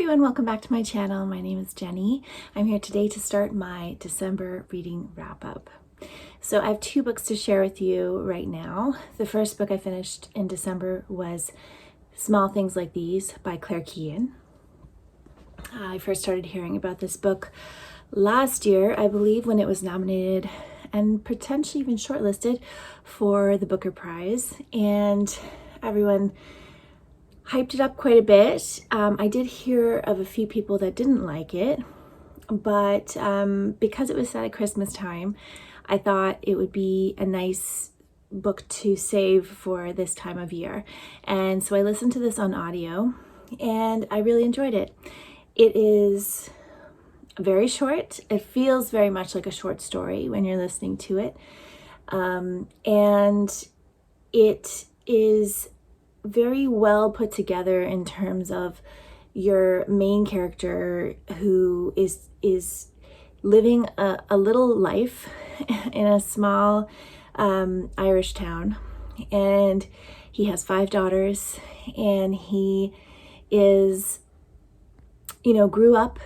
everyone, welcome back to my channel. My name is Jenny. I'm here today to start my December reading wrap-up. So I have two books to share with you right now. The first book I finished in December was Small Things Like These by Keegan. I first started hearing about this book last year, I believe, when it was nominated and potentially even shortlisted for the Booker Prize, and everyone hyped it up quite a bit. I did hear of a few people that didn't like it, but because it was set at Christmas time, I thought it would be a nice book to save for this time of year. And so I listened to this on audio and I really enjoyed it. It is very short. It feels very much like a short story when you're listening to it. And it is very well put together in terms of your main character, who is living a little life in a small Irish town, and he has 5 daughters, and he is, grew up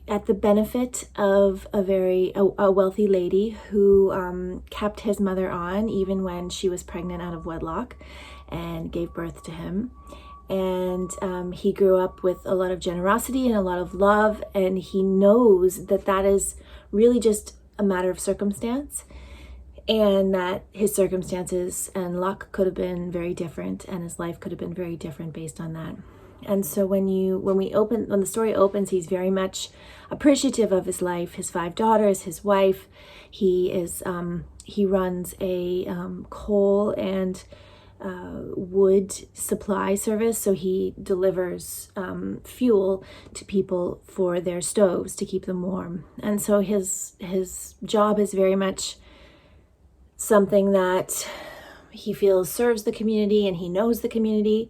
at the benefit of a wealthy lady who kept his mother on even when she was pregnant out of wedlock and gave birth to him. And he grew up with a lot of generosity and a lot of love, and he knows that that is really just a matter of circumstance, and that his circumstances and luck could have been very different, and his life could have been very different based on that. And so when the story opens, he's very much appreciative of his life, his 5 daughters, his wife. He runs a coal and wood supply service, so he delivers fuel to people for their stoves to keep them warm. And so his job is very much something that he feels serves the community, and he knows the community.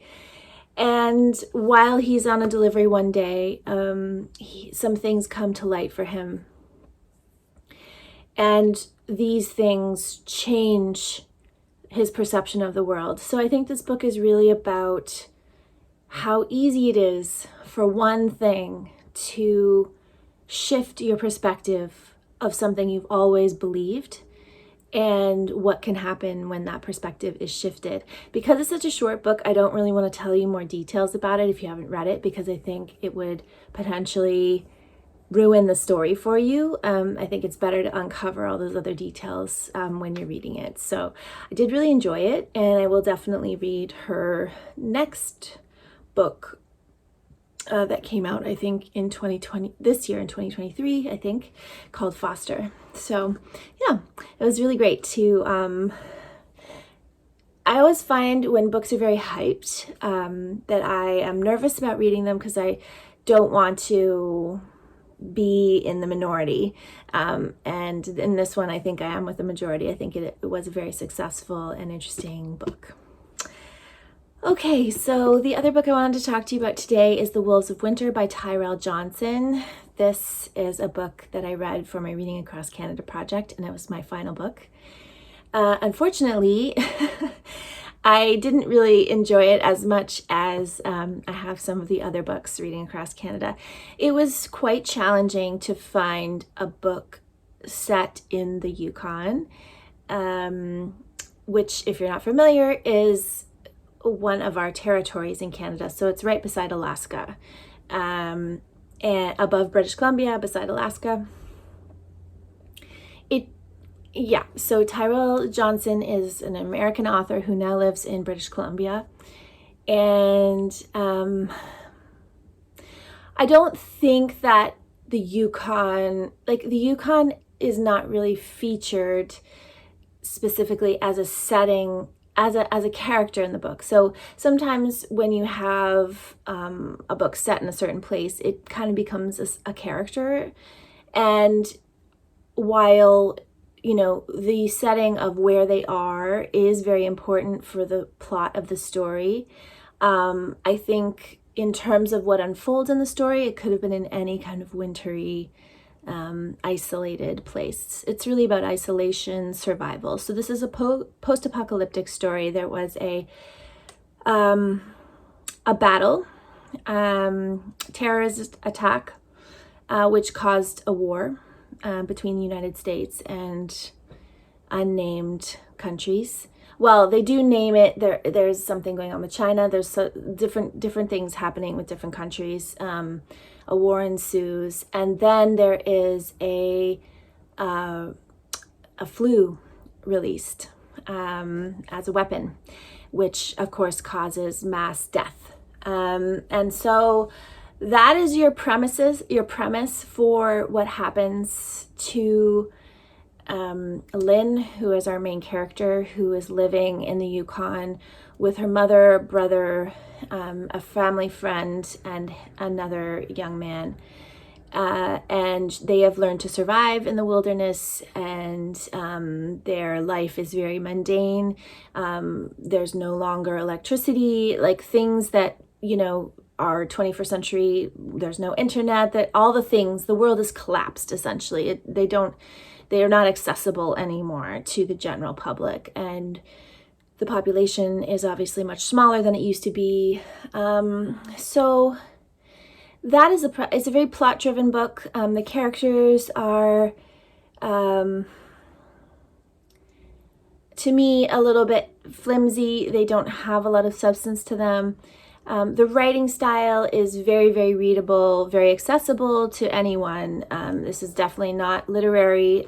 And while he's on a delivery one day, some things come to light for him. And these things change his perception of the world. So I think this book is really about how easy it is for one thing to shift your perspective of something you've always believed, and what can happen when that perspective is shifted. Because it's such a short book, I don't really want to tell you more details about it if you haven't read it, because I think it would potentially ruin the story for you. I think it's better to uncover all those other details when you're reading it. So I did really enjoy it, and I will definitely read her next book that came out, I think, in 2020, this year in 2023, I think, called Foster. So yeah, it was really great to, I always find when books are very hyped that I am nervous about reading them because I don't want to be in the minority. And in this one, I think I am with the majority. I think it was a very successful and interesting book. Okay, so the other book I wanted to talk to you about today is The Wolves of Winter by Tyrell Johnson. This is a book that I read for my Reading Across Canada project, and it was my final book. Unfortunately, I didn't really enjoy it as much as I have some of the other books Reading Across Canada. It was quite challenging to find a book set in the Yukon, which, if you're not familiar, is one of our territories in Canada. So it's right beside Alaska, and above British Columbia, beside Alaska. So Tyrell Johnson is an American author who now lives in British Columbia. And I don't think that the Yukon is not really featured specifically as a setting, as a character in the book. So sometimes when you have a book set in a certain place, it kind of becomes a character. And while the setting of where they are is very important for the plot of the story, I think in terms of what unfolds in the story, it could have been in any kind of wintry, isolated place. It's really about isolation, survival. So this is a post-apocalyptic story. There was a battle terrorist attack, which caused a war between the United States and unnamed countries. Well, they do name it. There's something going on with China. There's different things happening with different countries. A war ensues, and then there is a flu released as a weapon, which of course causes mass death. And so that is your premise for what happens to Lynn, who is our main character, who is living in the Yukon with her mother, brother, a family friend, and another young man. And they have learned to survive in the wilderness, and their life is very mundane. There's no longer electricity, like things that, are 21st century. There's no internet, that all the things, the world is collapsed essentially. They are not accessible anymore to the general public, and the population is obviously much smaller than it used to be. So that is it's a very plot-driven book. The characters are, to me, a little bit flimsy. They don't have a lot of substance to them. The writing style is very, very readable, very accessible to anyone. This is definitely not literary,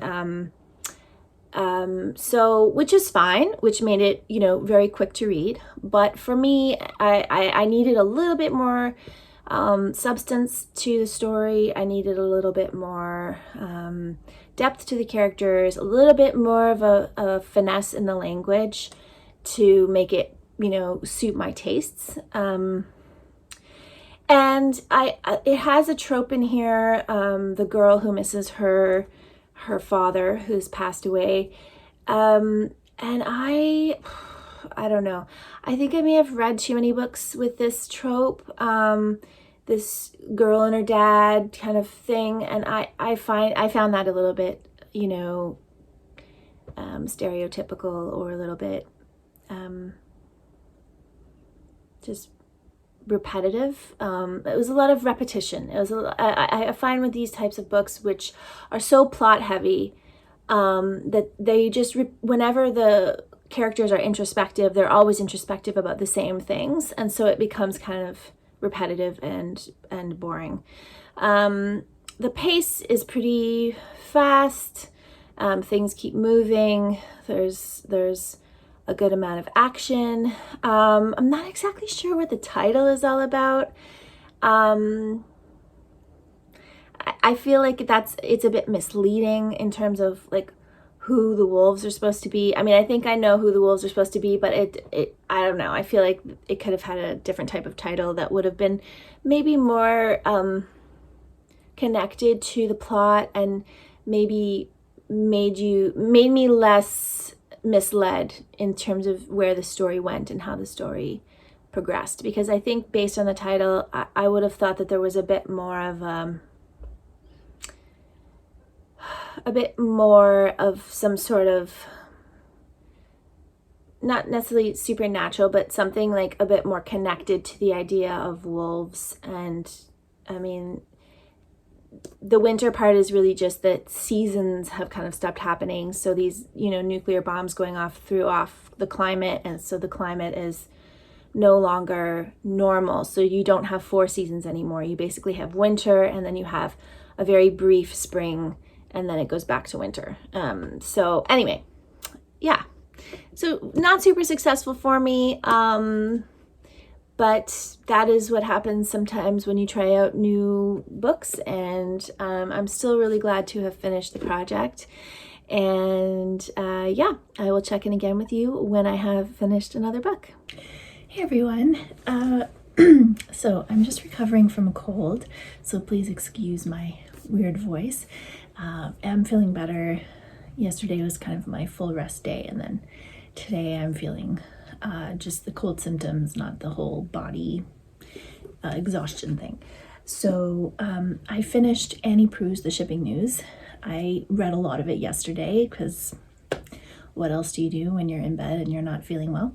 so which is fine, which made it, very quick to read. But for me, I needed a little bit more substance to the story. I needed a little bit more depth to the characters, a little bit more of a finesse in the language to make it, suit my tastes. And it has a trope in here, the girl who misses her father who's passed away. And I don't know. I think I may have read too many books with this trope, this girl and her dad kind of thing. And I found that a little bit, stereotypical, or a little bit, just repetitive. It was a lot of repetition. It was I find with these types of books, which are so plot heavy, that they just whenever the characters are introspective, they're always introspective about the same things, and so it becomes kind of repetitive and boring. The pace is pretty fast. Things keep moving. There's a good amount of action. I'm not exactly sure what the title is all about. I feel like it's a bit misleading in terms of like who the wolves are supposed to be. I mean, I think I know who the wolves are supposed to be, but I don't know. I feel like it could have had a different type of title that would have been maybe more connected to the plot, and maybe made me less misled in terms of where the story went and how the story progressed. Because I think based on the title, I would have thought that there was a bit more of some sort of, not necessarily supernatural, but something like a bit more connected to the idea of wolves. And I mean, the winter part is really just that seasons have kind of stopped happening. So these, nuclear bombs going off threw off the climate. And so the climate is no longer normal. So you don't have 4 seasons anymore. You basically have winter, and then you have a very brief spring, and then it goes back to winter. So anyway, yeah. So not super successful for me. But that is what happens sometimes when you try out new books, and I'm still really glad to have finished the project. And I will check in again with you when I have finished another book. Hey everyone. So I'm just recovering from a cold, so please excuse my weird voice. I'm feeling better. Yesterday was kind of my full rest day, and then today I'm feeling just the cold symptoms, not the whole body exhaustion thing. So I finished Annie Proulx, The Shipping News. I read a lot of it yesterday, because what else do you do when you're in bed and you're not feeling well?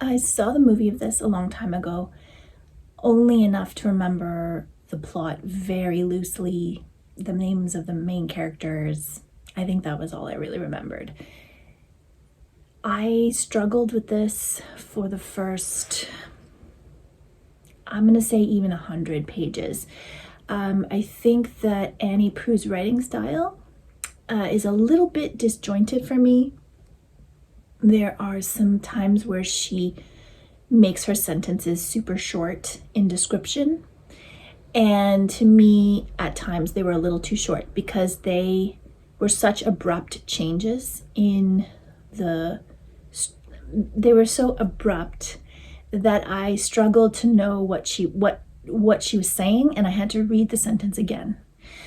I saw the movie of this a long time ago, only enough to remember the plot very loosely, the names of the main characters. I think that was all I really remembered. I struggled with this for the first, I'm going to say even 100 pages. I think that Annie Proulx's writing style is a little bit disjointed for me. There are some times where she makes her sentences super short in description. And to me, at times, they were a little too short because they were such abrupt changes in they were so abrupt that I struggled to know what she was saying, and I had to read the sentence again.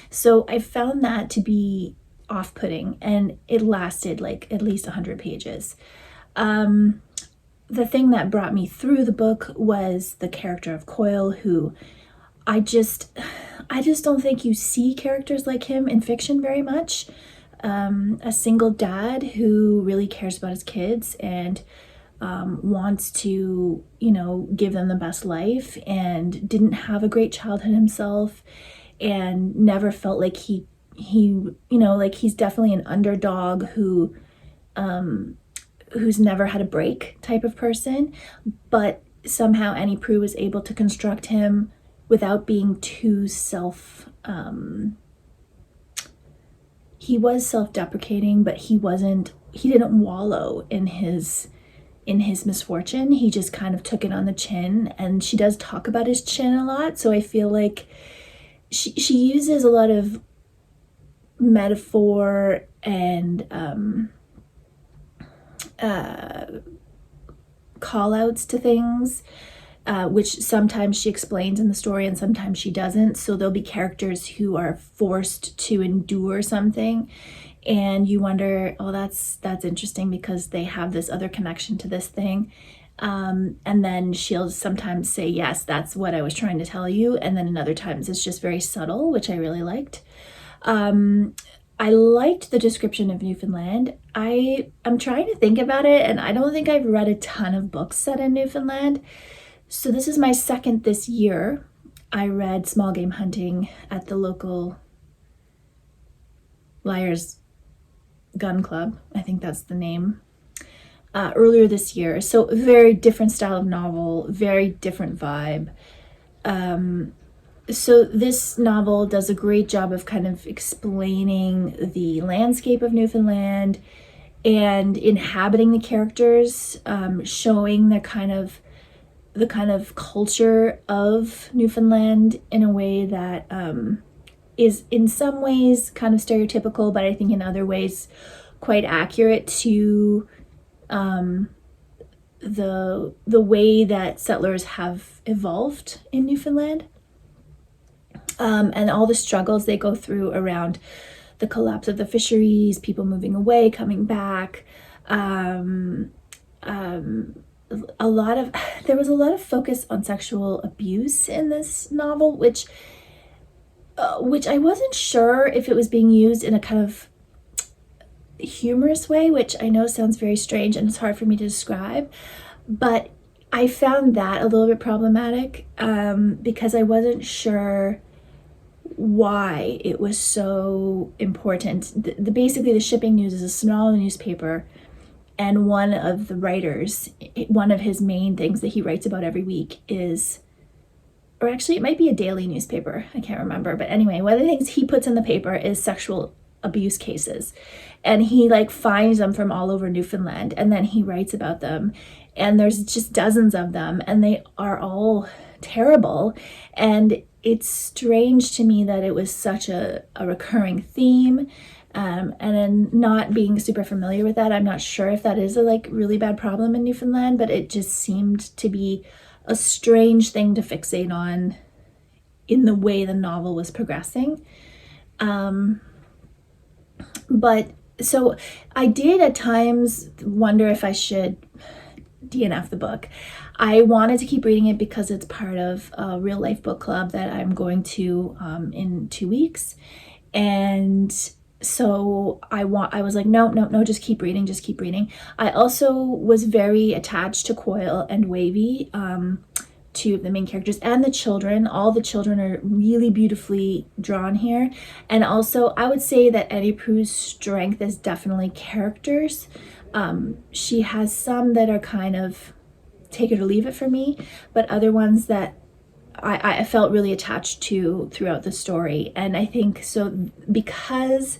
So I found that to be off-putting, and it lasted like at least 100 pages. The thing that brought me through the book was the character of Coyle, who I just don't think you see characters like him in fiction very much. A single dad who really cares about his kids and wants to, give them the best life, and didn't have a great childhood himself, and never felt like he like he's definitely an underdog who's never had a break type of person. But somehow Annie Proulx was able to construct him without being too he was self-deprecating, but he didn't wallow in his misfortune. He just kind of took it on the chin, and she does talk about his chin a lot. So I feel like she uses a lot of metaphor and call outs to things, which sometimes she explains in the story and sometimes she doesn't. So there'll be characters who are forced to endure something, and you wonder, oh, that's interesting because they have this other connection to this thing. And then she'll sometimes say, yes, that's what I was trying to tell you. And then in other times it's just very subtle, which I really liked. I liked the description of Newfoundland. I'm trying to think about it, and I don't think I've read a ton of books set in Newfoundland. So this is my second this year. I read Small Game Hunting at the local Liars Gun Club. I think that's the name. Earlier this year. So very different style of novel, very different vibe. So this novel does a great job of kind of explaining the landscape of Newfoundland and inhabiting the characters, showing the kind of culture of Newfoundland in a way that is in some ways kind of stereotypical, but I think in other ways quite accurate to the way that settlers have evolved in Newfoundland, and all the struggles they go through around the collapse of the fisheries, people moving away, coming back. There was a lot of focus on sexual abuse in this novel, which I wasn't sure if it was being used in a kind of humorous way, which I know sounds very strange and it's hard for me to describe, but I found that a little bit problematic, because I wasn't sure why it was so important. Basically, the Shipping News is a small newspaper, and one of the writers, one of his main things that he writes about every week is, or actually it might be a daily newspaper, I can't remember, but anyway, one of the things he puts in the paper is sexual abuse cases, and he finds them from all over Newfoundland, and then he writes about them, and there's just dozens of them, and they are all terrible. And it's strange to me that it was such a recurring theme, and then not being super familiar with that, I'm not sure if that is a really bad problem in Newfoundland, but it just seemed to be a strange thing to fixate on in the way the novel was progressing. But so I did at times wonder if I should DNF the book. I wanted to keep reading it because it's part of a real life book club that I'm going to in 2 weeks. And So I was like, no, no, no, just keep reading, just keep reading. I also was very attached to Coil and Wavy, two of the main characters, and the children. All the children are really beautifully drawn here. And also, I would say that Annie Proulx's strength is definitely characters. She has some that are kind of take it or leave it for me, but other ones that I felt really attached to throughout the story. And I think so because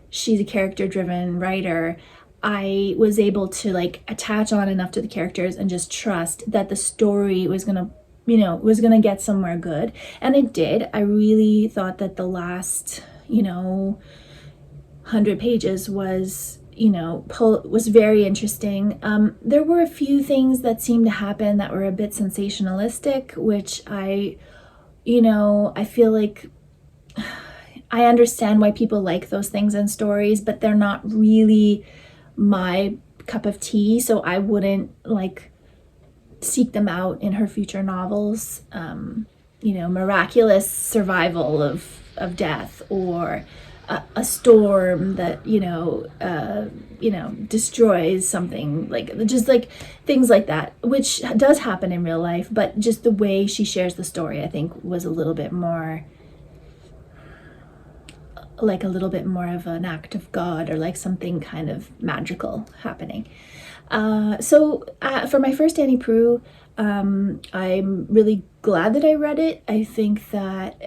she's a character-driven writer, I was able to like attach on enough to the characters and just trust that the story was gonna, was gonna get somewhere good. And it did. I really thought that the last, 100 pages was was very interesting. There were a few things that seemed to happen that were a bit sensationalistic, which I feel like I understand why people like those things in stories, but they're not really my cup of tea, so I wouldn't like seek them out in her future novels. Miraculous survival of death, or a storm that destroys something, like just like things like that, which does happen in real life, but just the way she shares the story, I think, was a little bit more of an act of God, or like something kind of magical happening. So for my first Annie Proulx, I'm really glad that I read it. I think that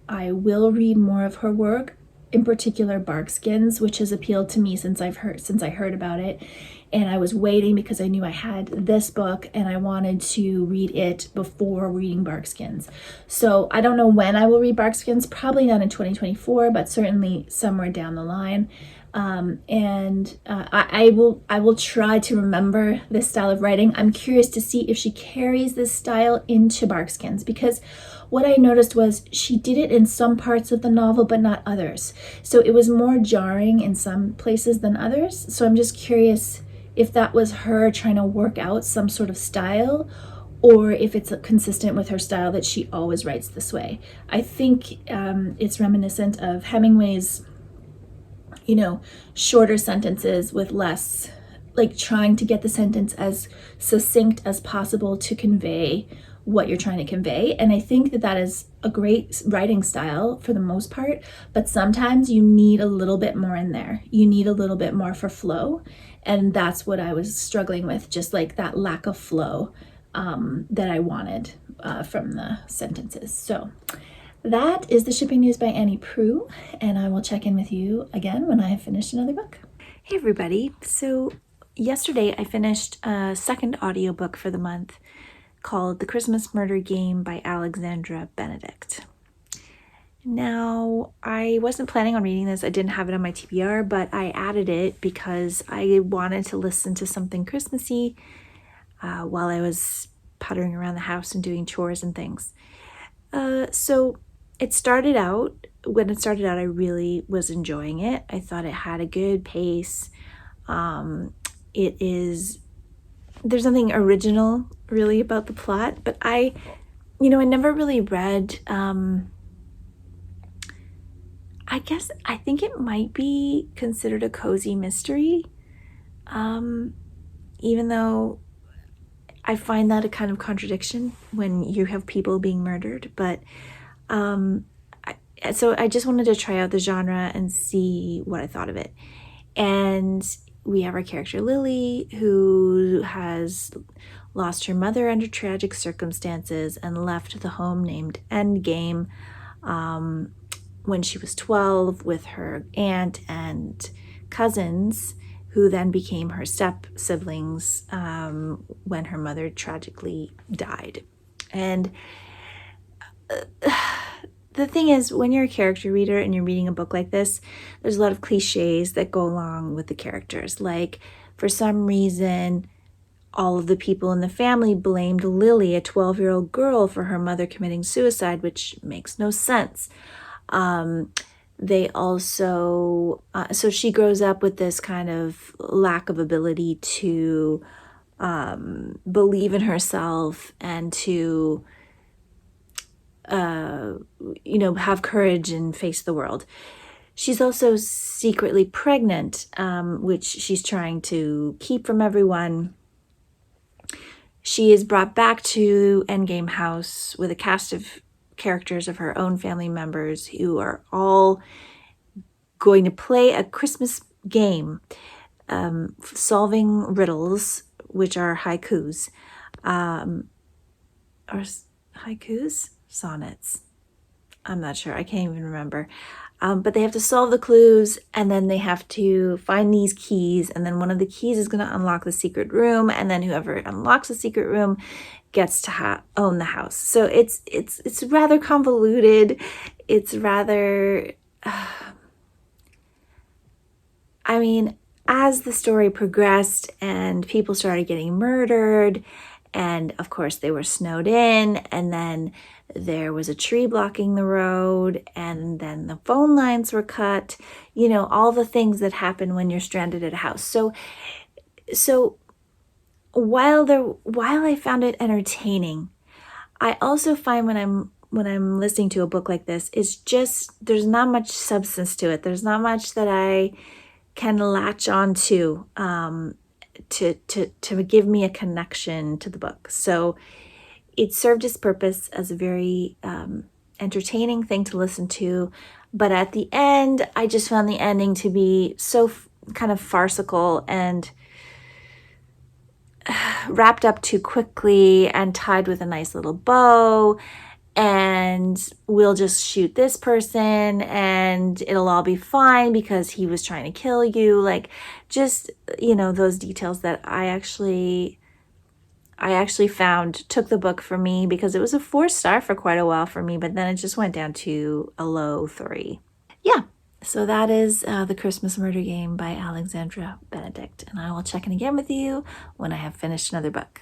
I will read more of her work, in particular Barkskins, which has appealed to me since I heard about it. And I was waiting because I knew I had this book and I wanted to read it before reading Barkskins. So I don't know when I will read Barkskins, probably not in 2024, but certainly somewhere down the line. I will try to remember this style of writing. I'm curious to see if she carries this style into Barkskins, because what I noticed was she did it in some parts of the novel, but not others. So it was more jarring in some places than others. So I'm just curious if that was her trying to work out some sort of style, or if it's consistent with her style that she always writes this way. I think it's reminiscent of Hemingway's shorter sentences with less, like trying to get the sentence as succinct as possible to convey what you're trying to convey. And I think that is a great writing style for the most part, but sometimes you need a little bit more in there. You need a little bit more for flow. And that's what I was struggling with, just like that lack of flow that I wanted from the sentences. So that is the shipping news by Annie Proulx, and I will check in with you again when I have finished another book. Hey everybody. So yesterday I finished a second audiobook for the month called The Christmas Murder Game by Alexandra Benedict. Now, I wasn't planning on reading this. I didn't have it on my TBR, but I added it because I wanted to listen to something Christmassy while I was puttering around the house and doing chores and things. So when it started out, I really was enjoying it. I thought it had a good pace. There's nothing original really about the plot, but I never really read, I think it might be considered a cozy mystery, even though I find that a kind of contradiction when you have people being murdered. But so I just wanted to try out the genre and see what I thought of it. And we have our character Lily, who has lost her mother under tragic circumstances and left the home named Endgame when she was 12 with her aunt and cousins, who then became her step-siblings when her mother tragically died. And the thing is, when you're a character reader and you're reading a book like this, there's a lot of cliches that go along with the characters. Like, for some reason, all of the people in the family blamed Lily, a 12-year-old girl, for her mother committing suicide, which makes no sense. They also, so she grows up with this kind of lack of ability to believe in herself and to have courage and face the world. She's also secretly pregnant, which she's trying to keep from everyone. She is brought back to Endgame House with a cast of characters of her own family members who are all going to play a Christmas game, solving riddles, which are haikus, or haikus? Sonnets. I'm not sure. I can't even remember. But they have to solve the clues, and then they have to find these keys, and then one of the keys is going to unlock the secret room, and then whoever unlocks the secret room gets to own the house. So it's rather convoluted. It's rather I mean, as the story progressed and people started getting murdered, and of course they were snowed in, and then there was a tree blocking the road, and then the phone lines were cut, all the things that happen when you're stranded at a house. So while I found it entertaining, I also find when I'm listening to a book like this, it's just, there's not much substance to it. There's not much that I can latch on to give me a connection to the book. So it served its purpose as a very entertaining thing to listen to. But at the end, I just found the ending to be so kind of farcical and wrapped up too quickly and tied with a nice little bow. And we'll just shoot this person and it'll all be fine because he was trying to kill you. Like, just, those details that I actually found took the book for me, because it was a 4-star for quite a while for me, but then it just went down to a low 3. Yeah, so that is The Christmas Murder Game by Alexandra Benedict, and I will check in again with you when I have finished another book.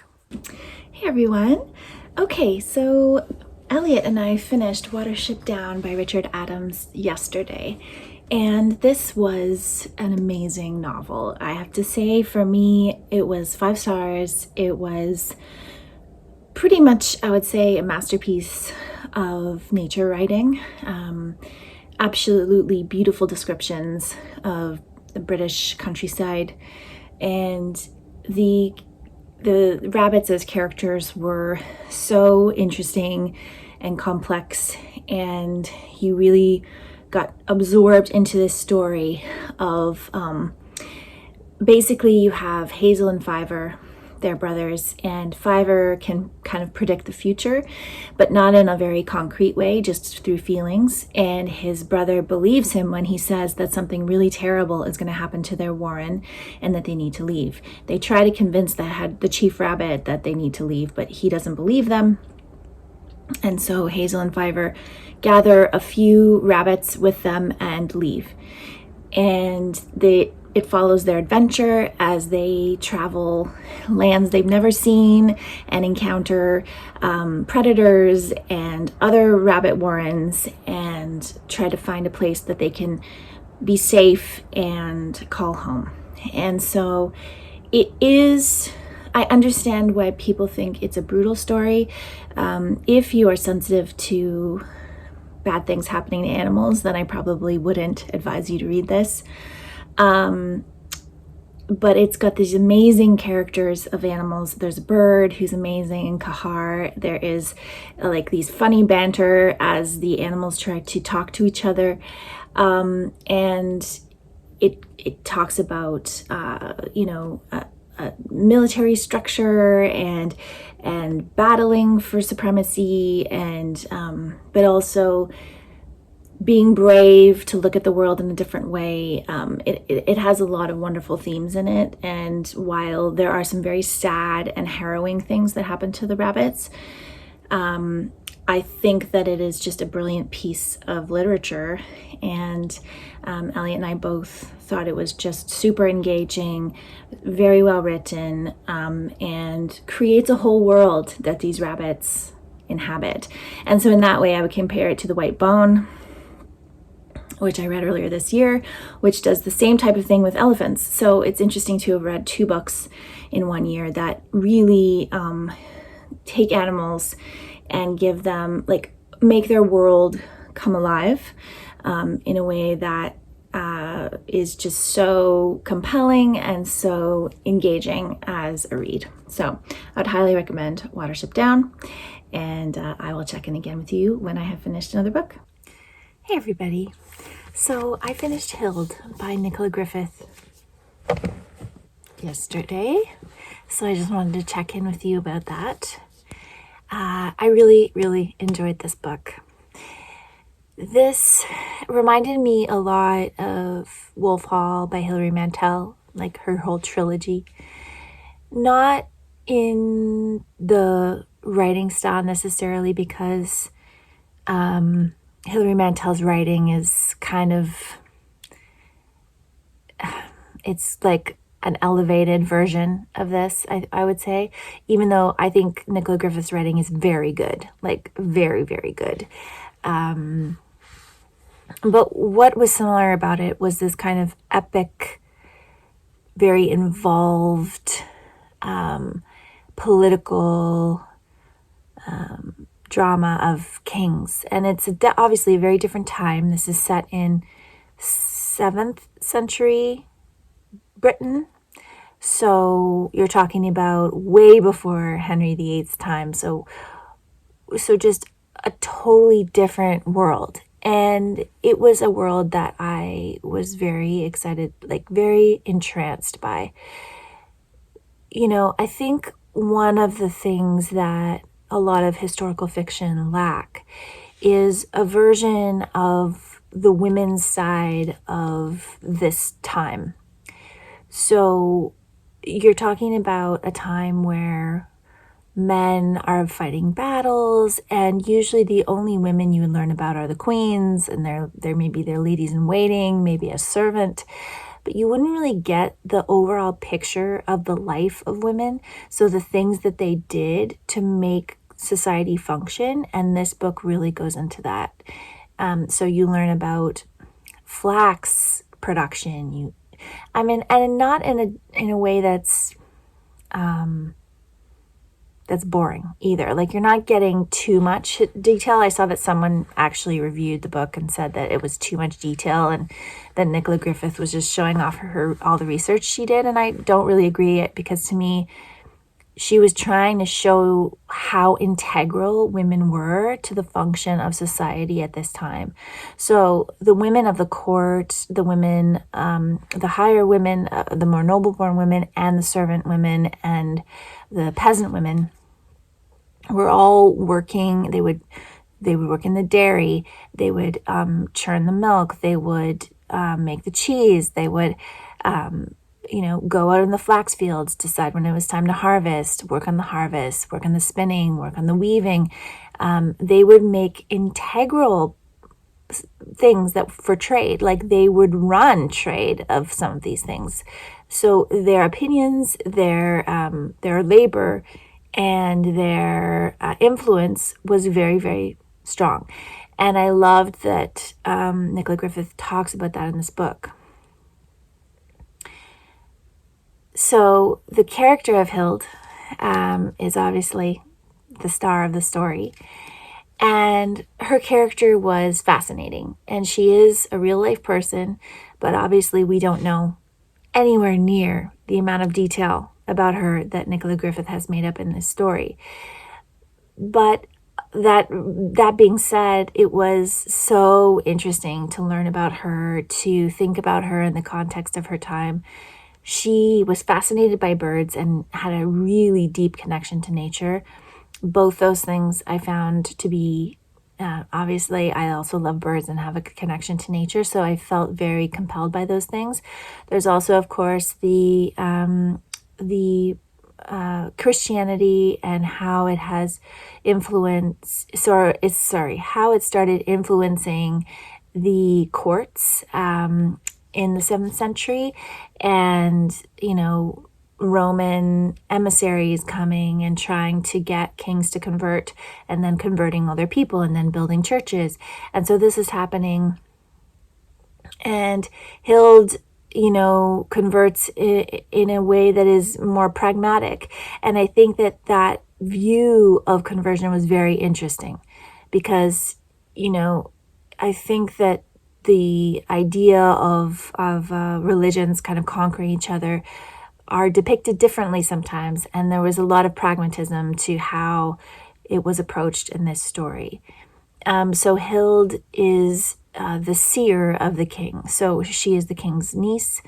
Hey everyone. Okay, so Elliot and I finished Watership Down by Richard Adams yesterday, and this was an amazing novel. I have to say, for me, it was 5 stars. It was pretty much, I would say, a masterpiece of nature writing. Absolutely beautiful descriptions of the British countryside, and the rabbits as characters were so interesting and complex, and you really got absorbed into this story of basically you have Hazel and Fiver, they're brothers, and Fiver can kind of predict the future, but not in a very concrete way, just through feelings. And his brother believes him when he says that something really terrible is going to happen to their warren and that they need to leave. They try to convince the chief rabbit that they need to leave, but he doesn't believe them. And so Hazel and Fiver gather a few rabbits with them and leave. And it follows their adventure as they travel lands they've never seen and encounter predators and other rabbit warrens, and try to find a place that they can be safe and call home. And so it is, I understand why people think it's a brutal story. If you are sensitive to bad things happening to animals, then I probably wouldn't advise you to read this. But it's got these amazing characters of animals. There's a bird who's amazing in Kahar. There is like these funny banter as the animals try to talk to each other. And it talks about, military structure and battling for supremacy, and but also being brave to look at the world in a different way. It has a lot of wonderful themes in it, and while there are some very sad and harrowing things that happen to the rabbits, I think that it is just a brilliant piece of literature, and Elliot and I both thought it was just super engaging, very well written, and creates a whole world that these rabbits inhabit. And so in that way, I would compare it to The White Bone, which I read earlier this year, which does the same type of thing with elephants. So it's interesting to have read 2 books in 1 year that really take animals and give them, like, make their world come alive in a way that is just so compelling and so engaging as a read. So I'd highly recommend Watership Down, and I will check in again with you when I have finished another book. Hey everybody. So I finished Hild by Nicola Griffith yesterday. So I just wanted to check in with you about that. I really, really enjoyed this book. This reminded me a lot of Wolf Hall by Hilary Mantel, like her whole trilogy. Not in the writing style necessarily, because Hilary Mantel's writing is kind of, it's like an elevated version of this, I would say, even though I think Nicola Griffith's writing is very good, like very, very good. But what was similar about it was this kind of epic, very involved political drama of kings. And it's obviously a very different time. This is set in 7th century Britain. So you're talking about way before Henry VIII's time. So just a totally different world. And it was a world that I was very excited, like very entranced by. You know, I think one of the things that a lot of historical fiction lack is a version of the women's side of this time. So you're talking about a time where men are fighting battles, and usually the only women you would learn about are the queens, and there may be their ladies in waiting, maybe a servant, but you wouldn't really get the overall picture of the life of women. So the things that they did to make society function, and this book really goes into that. So you learn about flax production. And not in a way that's boring either. Like, you're not getting too much detail. I saw that someone actually reviewed the book and said that it was too much detail, and that Nicola Griffith was just showing off all the research she did. And I don't really agree, because to me, she was trying to show how integral women were to the function of society at this time. So the women of the court, the women, the higher women, the more noble-born women, and the servant women, and the peasant women were all working. They would work in the dairy. They would churn the milk. They would make the cheese. They would go out in the flax fields, decide when it was time to harvest, work on the harvest, work on the spinning, work on the weaving. They would make integral things that for trade, like they would run trade of some of these things. So their opinions, their labor, and their influence was very, very strong. And I loved that Nicola Griffith talks about that in this book. So the character of Hild is obviously the star of the story. And her character was fascinating. And she is a real life person, but obviously we don't know anywhere near the amount of detail about her that Nicola Griffith has made up in this story. But that being said, it was so interesting to learn about her, to think about her in the context of her time. She was fascinated by birds and had a really deep connection to nature. Both those things I found to be, obviously, I also love birds and have a connection to nature, so I felt very compelled by those things. There's also, of course, the Christianity and how it has how it started influencing the courts in the 7th century, and Roman emissaries coming and trying to get kings to convert, and then converting other people, and then building churches. And so this is happening, and Hild converts in a way that is more pragmatic. And I think that view of conversion was very interesting, because I think that the idea of religions kind of conquering each other are depicted differently sometimes, and there was a lot of pragmatism to how it was approached in this story. So Hild is the seer of the king. So she is the king's niece,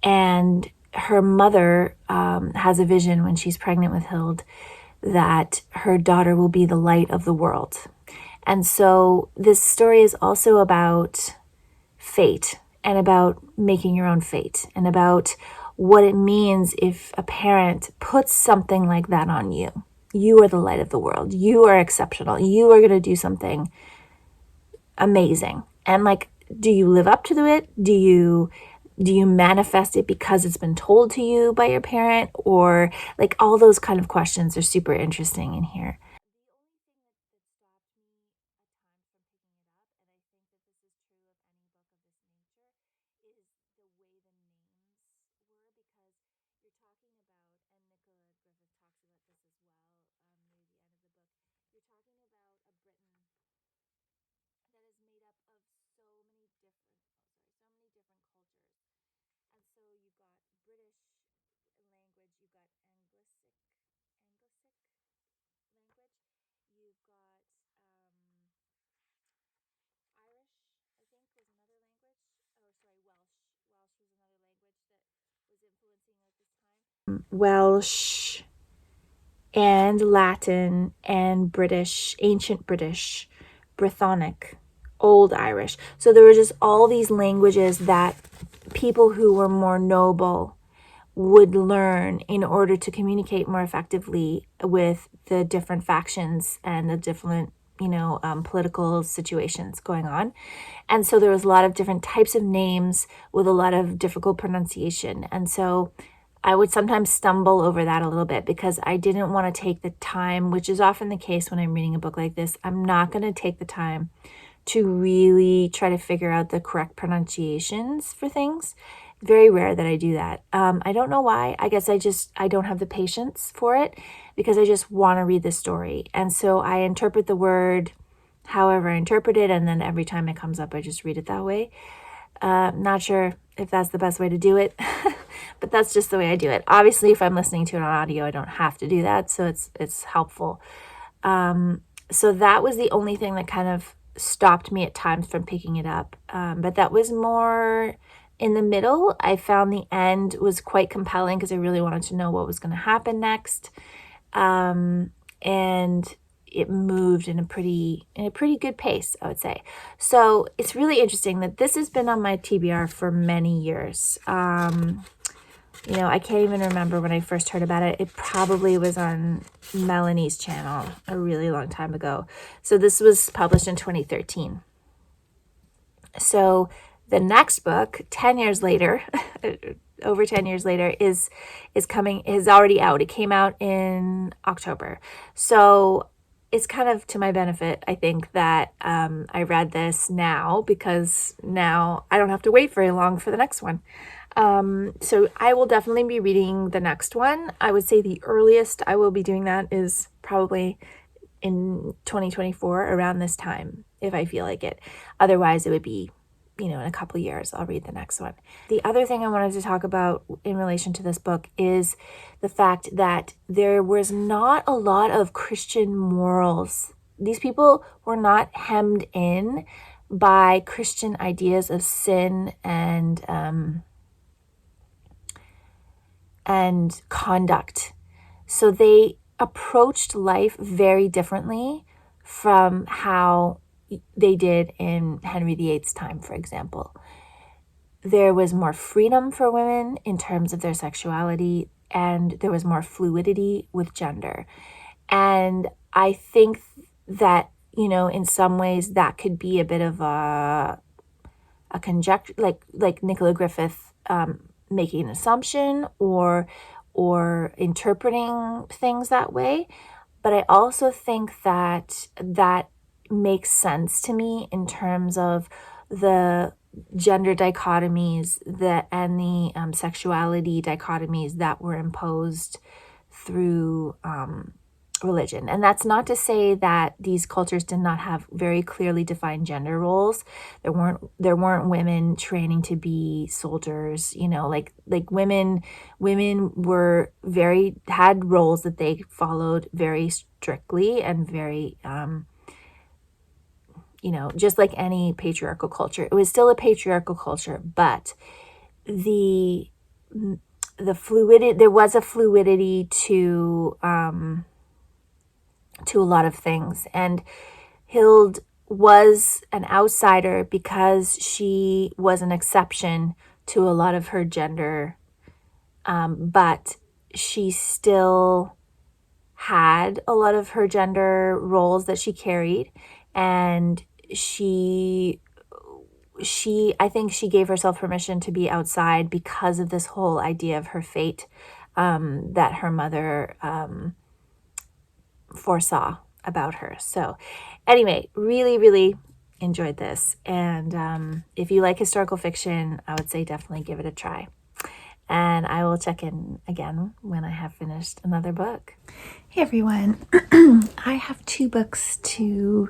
and her mother has a vision when she's pregnant with Hild that her daughter will be the light of the world. And so this story is also about fate and about making your own fate and about what it means if a parent puts something like that on you. You are the light of the world. You are exceptional. You are going to do something amazing. And like, do you live up to it? Do you manifest it because it's been told to you by your parent? Or like, all those kind of questions are super interesting in here. Welsh and Latin and British, ancient British, Brythonic, Old Irish. So there were just all these languages that people who were more noble would learn in order to communicate more effectively with the different factions and the different, political situations going on. And so there was a lot of different types of names with a lot of difficult pronunciation. And so I would sometimes stumble over that a little bit because I didn't want to take the time, which is often the case when I'm reading a book like this. I'm not going to take the time to really try to figure out the correct pronunciations for things. Very rare that I do that. I don't know why. I guess I don't have the patience for it because I just want to read the story. And so I interpret the word however I interpret it, and then every time it comes up, I just read it that way. Not sure if that's the best way to do it, but that's just the way I do it. Obviously, if I'm listening to it on audio, I don't have to do that, so it's helpful. So that was the only thing that kind of stopped me at times from picking it up. But that was more in the middle. I found the end was quite compelling because I really wanted to know what was going to happen next. And it moved in a pretty good pace, I would say. So it's really interesting that this has been on my TBR for many years. I can't even remember when I first heard about it. It probably was on Melanie's channel a really long time ago. So this was published in 2013. So the next book, 10 years later, over 10 years later, is already out. It came out in October. So it's kind of to my benefit, I think, that I read this now, because now I don't have to wait very long for the next one. So I will definitely be reading the next one. I would say the earliest I will be doing that is probably in 2024, around this time, if I feel like it. Otherwise, it would be, in a couple of years, I'll read the next one. The other thing I wanted to talk about in relation to this book is the fact that there was not a lot of Christian morals. These people were not hemmed in by Christian ideas of sin and conduct. So they approached life very differently from how they did in Henry VIII's time, for example. There was more freedom for women in terms of their sexuality, and there was more fluidity with gender. And I think that, in some ways that could be a bit of a conjecture, like Nicola Griffith making an assumption or interpreting things that way. But I also think that makes sense to me in terms of the gender dichotomies and the sexuality dichotomies that were imposed through religion. And that's not to say that these cultures did not have very clearly defined gender roles. There weren't women training to be soldiers, like women were had roles that they followed very strictly and very just like any patriarchal culture. It was still a patriarchal culture, but the fluidity, there was a fluidity to a lot of things. And Hild was an outsider because she was an exception to a lot of her gender, but she still had a lot of her gender roles that she carried, and I think she gave herself permission to be outside because of this whole idea of her fate that her mother foresaw about her. So anyway, really, really enjoyed this. And if you like historical fiction, I would say definitely give it a try. And I will check in again when I have finished another book. Hey everyone, I have 2 books to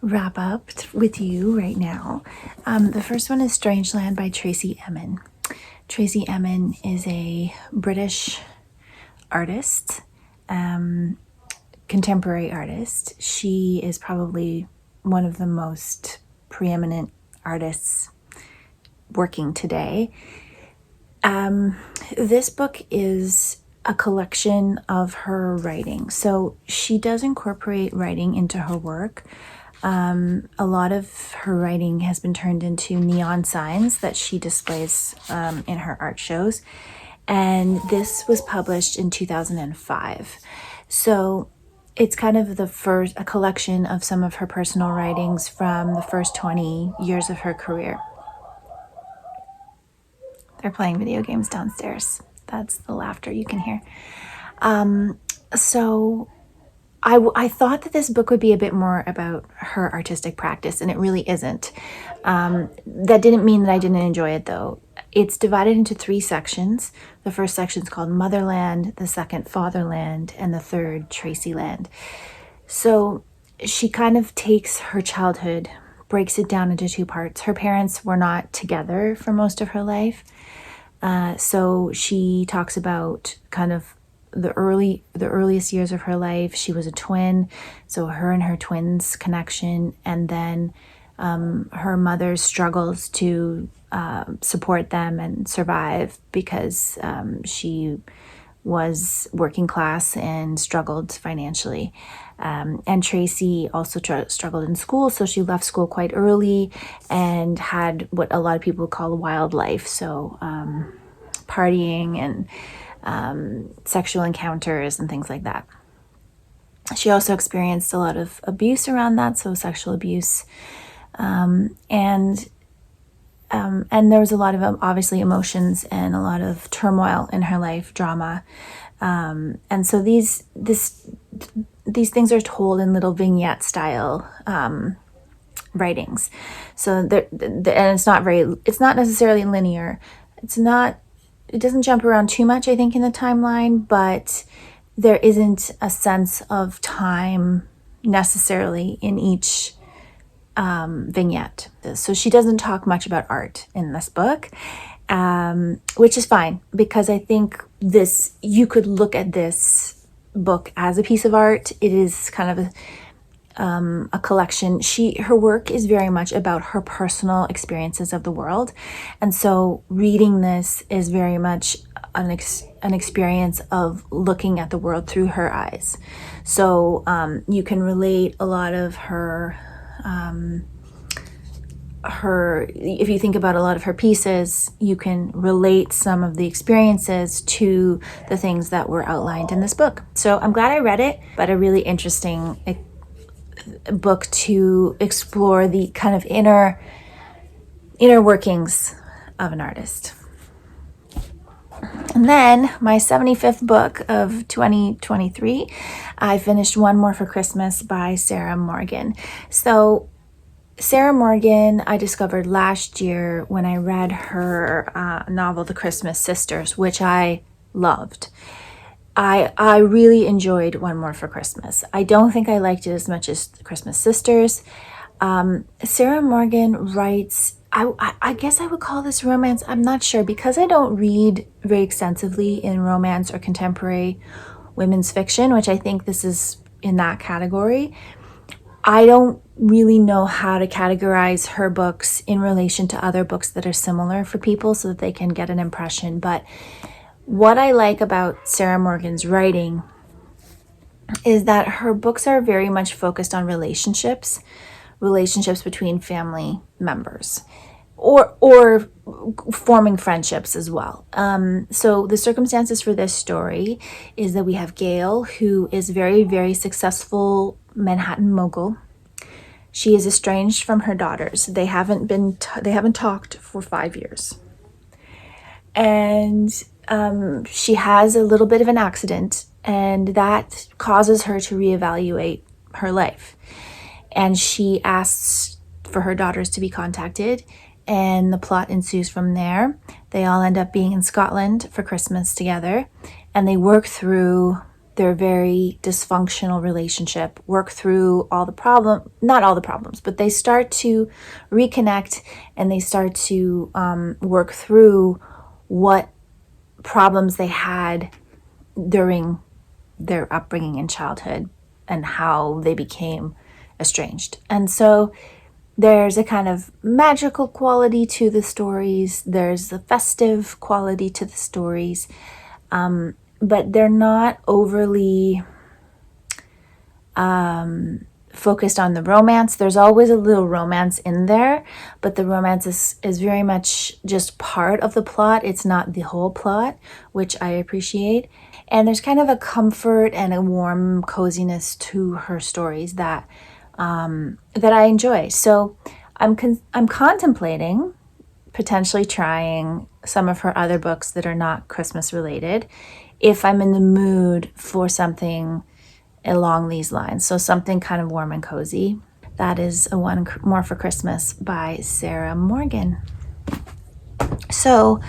wrap up with you right now. The first one is Strangeland by Tracey Emin. Tracey Emin is a British artist, contemporary artist. She is probably one of the most preeminent artists working today. This book is a collection of her writing. So she does incorporate writing into her work. A lot of her writing has been turned into neon signs that she displays in her art shows. And this was published in 2005. So it's kind of a collection of some of her personal writings from the first 20 years of her career. They're playing video games downstairs. That's the laughter you can hear. So I thought that this book would be a bit more about her artistic practice, and it really isn't. That didn't mean that I didn't enjoy it, though. It's divided into 3 sections. The first section is called Motherland, the second Fatherland, and the third Tracyland. So she kind of takes her childhood, breaks it down into 2 parts. Her parents were not together for most of her life. So she talks about kind of the earliest years of her life. She was a twin, so her and her twins' connection, and then her mother's struggles to support them and survive because she was working class and struggled financially. And Tracey also struggled in school, so she left school quite early and had what a lot of people call a wild life. So partying and sexual encounters and things like that. She also experienced a lot of abuse around that, so sexual abuse. And there was a lot of obviously emotions and a lot of turmoil in her life, drama. And so these things are told in little vignette style writings. So and it's not necessarily linear. It doesn't jump around too much, I think, in the timeline, but there isn't a sense of time necessarily in each vignette. So she doesn't talk much about art in this book, which is fine, because I think you could look at this book as a piece of art. It is kind of a collection. Her work is very much about her personal experiences of the world, and so reading this is very much an experience of looking at the world through her eyes. So you can relate a lot of her if you think about a lot of her pieces, you can relate some of the experiences to the things that were outlined in this book. So I'm glad I read it, but a really interesting book to explore the kind of inner workings of an artist. And then my 75th book of 2023, I finished One More for Christmas by Sarah Morgan. So Sarah Morgan, I discovered last year when I read her novel, The Christmas Sisters, which I loved. I really enjoyed One More for Christmas. I don't think I liked it as much as The Christmas Sisters. Sarah Morgan writes, I guess I would call this romance. I'm not sure, because I don't read very extensively in romance or contemporary women's fiction, which I think this is in that category. I don't really know how to categorize her books in relation to other books that are similar for people so that they can get an impression. But what I like about Sarah Morgan's writing is that her books are very much focused on relationships between family members, or forming friendships as well. So the circumstances for this story is that we have Gail, who is very, very successful Manhattan mogul. She is estranged from her daughters. They haven't talked for 5 years, and she has a little bit of an accident, and that causes her to reevaluate her life. And she asks for her daughters to be contacted, and the plot ensues from there. They all end up being in Scotland for Christmas together, and they work through their very dysfunctional relationship, work through not all the problems, but they start to reconnect, and they start to work through what problems they had during their upbringing in childhood and how they became estranged. And so there's a kind of magical quality to the stories. There's a festive quality to the stories, but they're not overly focused on the romance. There's always a little romance in there, but the romance is very much just part of the plot. It's not the whole plot, which I appreciate. And there's kind of a comfort and a warm coziness to her stories that I enjoy. So I'm contemplating potentially trying some of her other books that are not Christmas related if I'm in the mood for something along these lines. So something kind of warm and cozy. That is a One More for Christmas by Sarah Morgan. So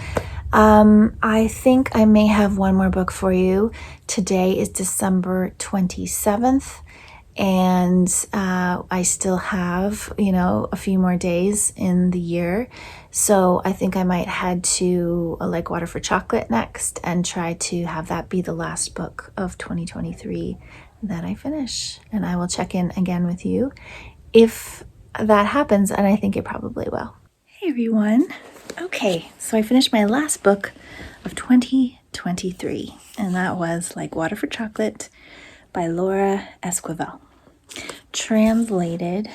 I think I may have one more book for you. Today is December 27th. And I still have, a few more days in the year. So I think I might head to A Like Water for Chocolate next and try to have that be the last book of 2023 that I finish. And I will check in again with you if that happens, and I think it probably will. Hey everyone. Okay, so I finished my last book of 2023, and that was Like Water for Chocolate by Laura Esquivel. Translated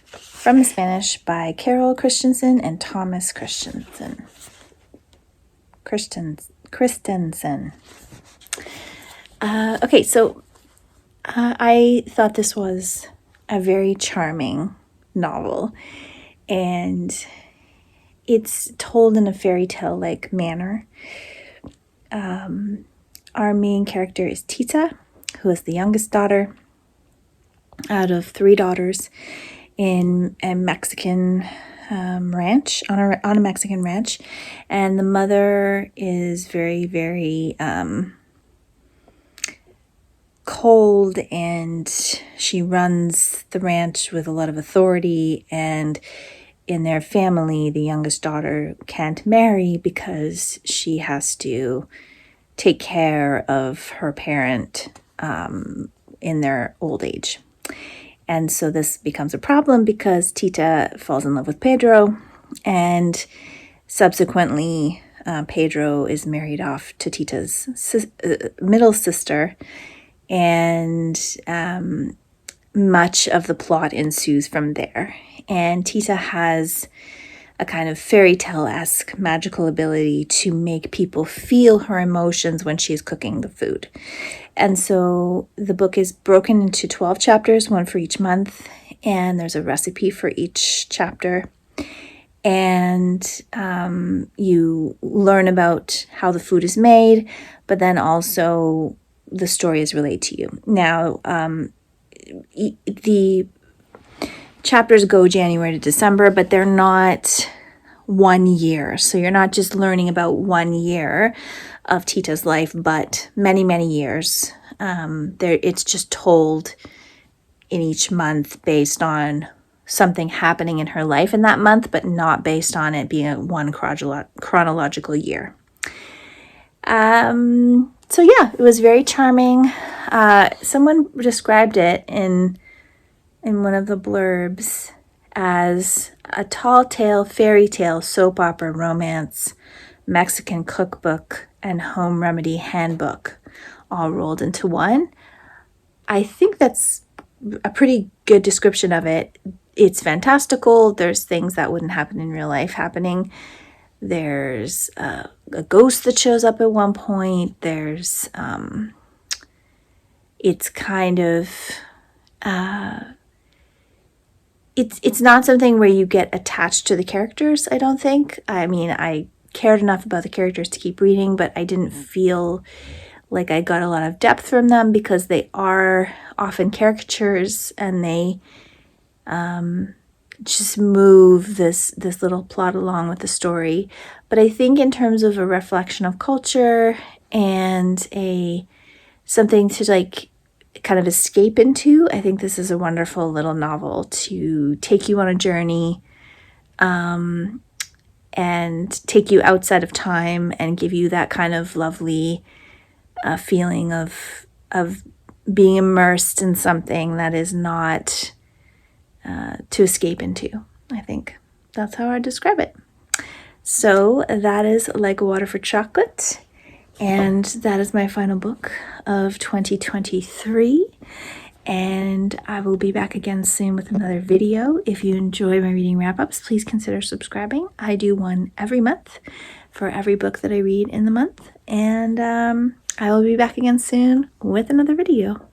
from Spanish by Carol Christensen and Thomas Christensen. Okay, so I thought this was a very charming novel, and it's told in a fairy tale-like manner. Our main character is Tita, who is the youngest daughter out of 3 daughters in a Mexican ranch, on a Mexican ranch. And the mother is very, very cold, and she runs the ranch with a lot of authority. And in their family, the youngest daughter can't marry because she has to take care of her parent in their old age. And so this becomes a problem because Tita falls in love with Pedro, and subsequently Pedro is married off to Tita's middle sister, and much of the plot ensues from there. And Tita has a kind of fairy tale-esque magical ability to make people feel her emotions when she's cooking the food. And so the book is broken into 12 chapters, one for each month, and there's a recipe for each chapter. And you learn about how the food is made, but then also the story is relayed to you. Now, the chapters go January to December, but they're not 1 year. So you're not just learning about 1 year of Tita's life, but many, many years. It's just told in each month based on something happening in her life in that month, but not based on it being a one chronological year. So yeah, it was very charming. Someone described it in one of the blurbs as a tall tale, fairy tale, soap opera, romance, Mexican cookbook, and home remedy handbook all rolled into one. I think that's a pretty good description of it. It's fantastical. There's things that wouldn't happen in real life happening. There's a ghost that shows up at one point. There's, it's kind of, it's not something where you get attached to the characters, I don't think. I mean, I cared enough about the characters to keep reading, but I didn't feel like I got a lot of depth from them because they are often caricatures and they just move this little plot along with the story. But I think in terms of a reflection of culture and something to like kind of escape into, I think this is a wonderful little novel to take you on a journey and take you outside of time and give you that kind of lovely feeling of being immersed in something that is not to escape into. I think that's how I describe it. So that is Like Water for Chocolate, and that is my final book of 2023. And I will be back again soon with another video. If you enjoy my reading wrap-ups, please consider subscribing. I do one every month for every book that I read in the month. And I will be back again soon with another video.